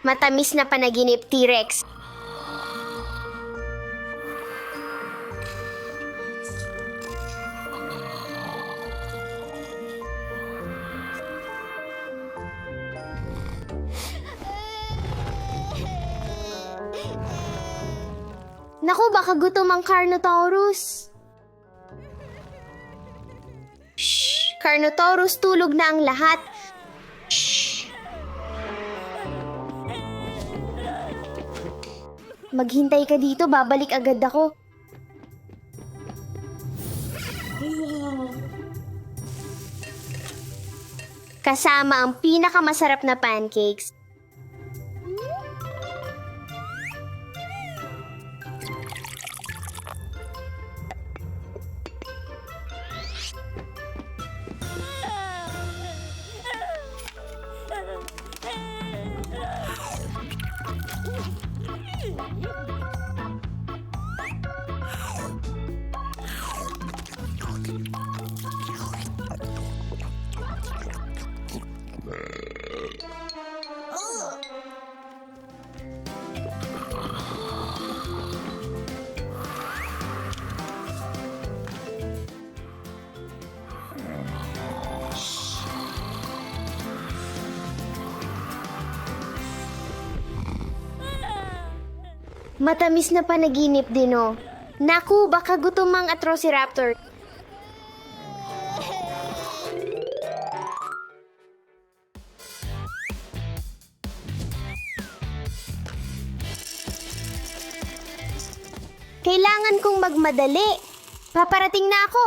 Matamis na panaginip, T-Rex. Naku, baka gutom ang Carnotaurus. Shh! Carnotaurus, tulog na ang lahat. Shh! Maghintay ka dito, babalik agad ako. Kasama ang pinakamasarap na pancakes. Matamis na panaginip din, oh. Naku, baka gutom ang Atrociraptor. Kailangan kong magmadali. Paparating na ako.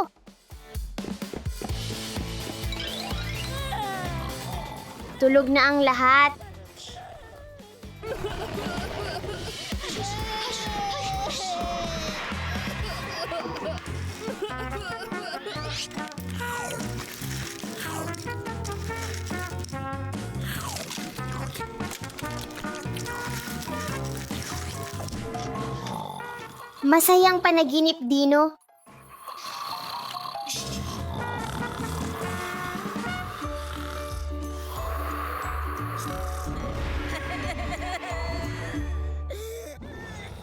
Tulog na ang lahat. Masayang panaginip, Dino.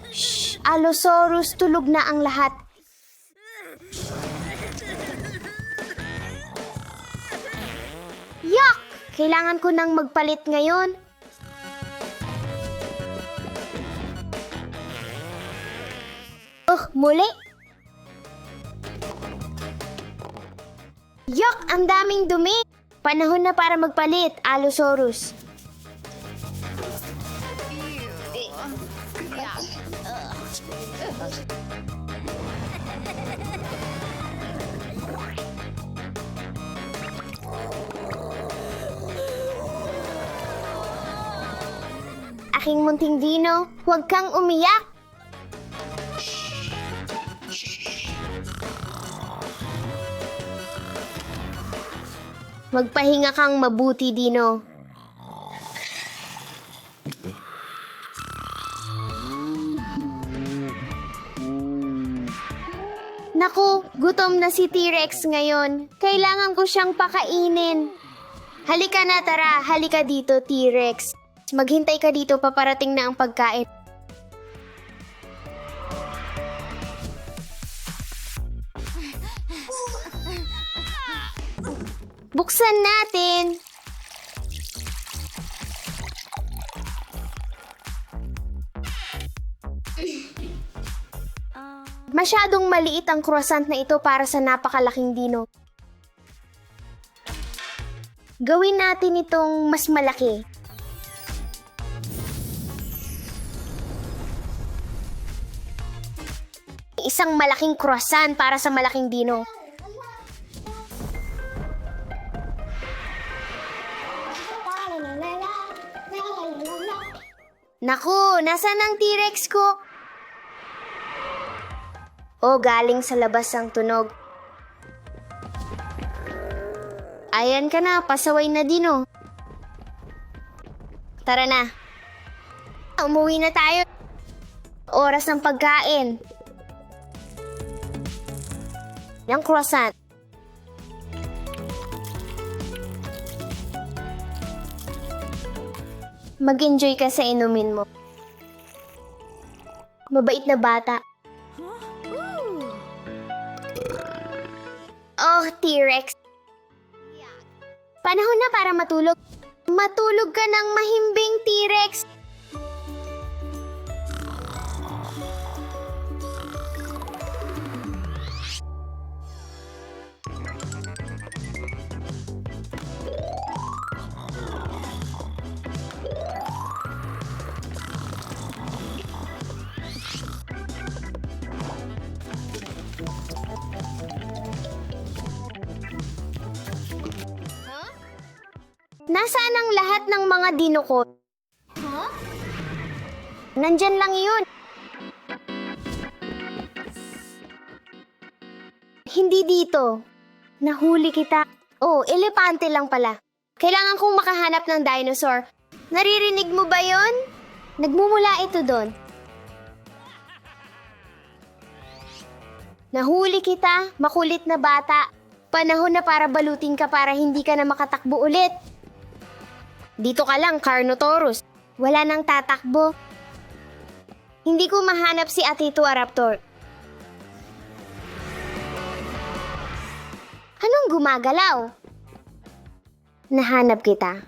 Shh! Allosaurus, tulog na ang lahat. Yuck! Kailangan ko nang magpalit ngayon. Muli? Yuck! Ang daming dumi! Panahon na para magpalit, Allosaurus. Aking munting Dino, huwag kang umiyak. Magpahinga kang mabuti, Dino. Naku, gutom na si T-Rex ngayon. Kailangan ko siyang pakainin. Halika na, tara. Halika dito, T-Rex. Maghintay ka dito, paparating na ang pagkain. Buksan natin. Masyadong maliit ang croissant na ito para sa napakalaking dino. Gawin natin itong mas malaki. Isang malaking croissant para sa malaking dino. Naku, nasaan ang T-Rex ko? Oh, galing sa labas ang tunog. Ayan ka na, pasaway na din, oh. Tara na. Umuwi na tayo. Oras ng pagkain. Yung croissant. Mag-enjoy ka sa inumin mo. Mabait na bata. Oh, T-Rex. Panahon na para matulog. Matulog ka ng mahimbing, T-Rex. Nasaan ang lahat ng mga dino ko? Nandyan lang yun. Hindi dito. Nahuli kita. Oh, elepante lang pala. Kailangan kong makahanap ng dinosaur. Naririnig mo ba yon? Nagmumula ito doon. Nahuli kita, makulit na bata. Panahon na para balutin ka para hindi ka na makatakbo ulit. Dito ka lang, Carnotaurus. Wala nang tatakbo. Hindi ko mahanap si Atituaraptor. Anong gumagalaw? Nahanap kita.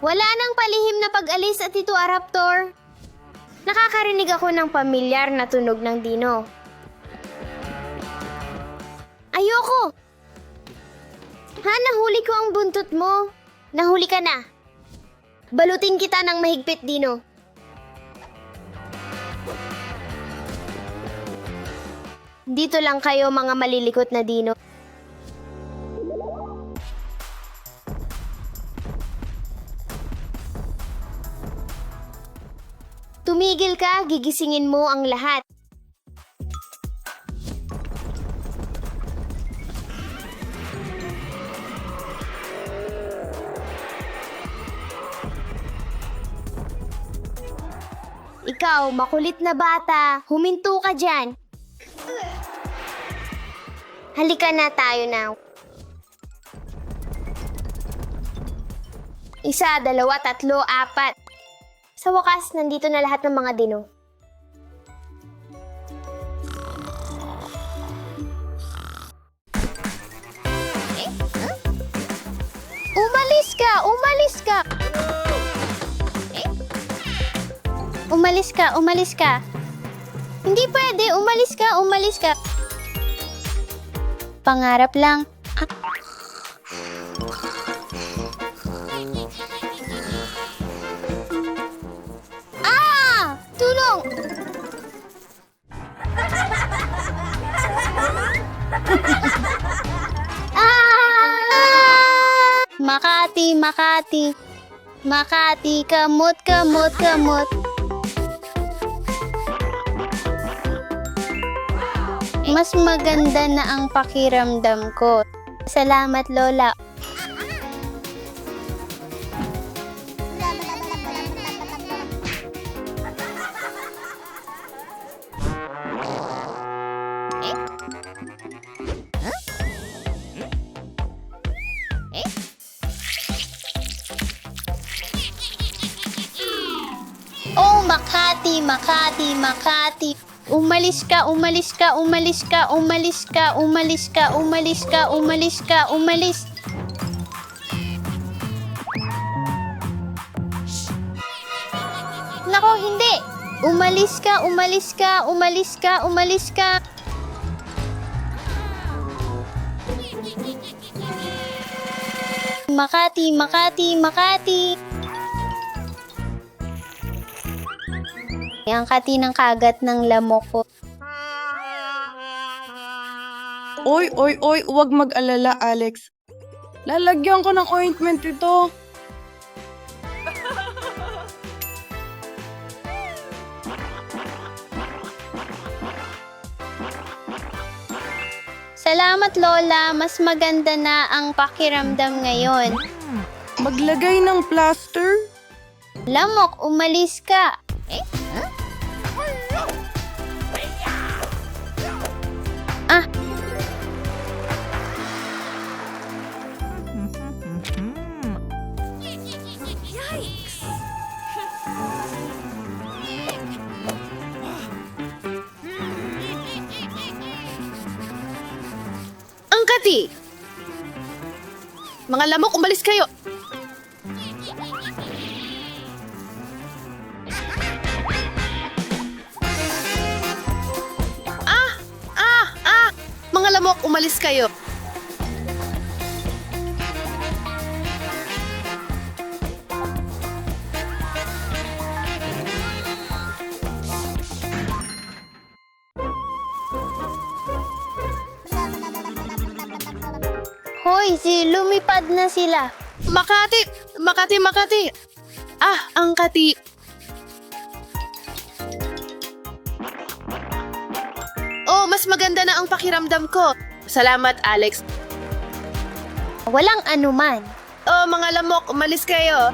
Wala nang palihim na pag-alis, Atituaraptor. Nakakarinig ako ng pamilyar na tunog ng dino. Ayoko! Ha, nahuli ko ang buntot mo. Nahuli ka na. Balutin kita ng mahigpit, Dino. Dito lang kayo, mga malilikot na dino. Tumigil ka, gigisingin mo ang lahat. Ikaw, makulit na bata, huminto ka dyan. Halika na, tayo na. 1, 2, 3, 4. Sa wakas, nandito na lahat ng mga dino. Umalis ka! Umalis ka! Umalis ka! Umalis ka! Hindi pwede! Umalis ka! Umalis ka! Pangarap lang. Ah! Tulong! Ah! Makati, Makati. Makati, kamot, kamot, kamot. Mas maganda na ang pakiramdam ko. Salamat, Lola. Oh, Makati, Makati, Makati. Umalis ka, umalis ka, umalis ka, umalis ka, umalis ka, umalis ka, umalis ka, umalis. Nako, hindi. Umalis ka, umalis ka, umalis ka, umalis ka. Makati, Makati, Makati. Ang kati ng kagat ng lamok ko. Oy, oy, oy, huwag mag-alala, Alex. Lalagyan ko ng ointment ito. Salamat, Lola. Mas maganda na ang pakiramdam ngayon. Maglagay ng plaster? Lamok, umalis ka. Ah! Makati! Mga lamok, umalis kayo! Mga lamok, umalis kayo! Hoy, lumipad na sila. Makati! Makati, Makati! Ang kati! Oh, mas maganda na ang pakiramdam ko. Salamat, Alex. Walang anuman. Oh, mga lamok, umalis kayo.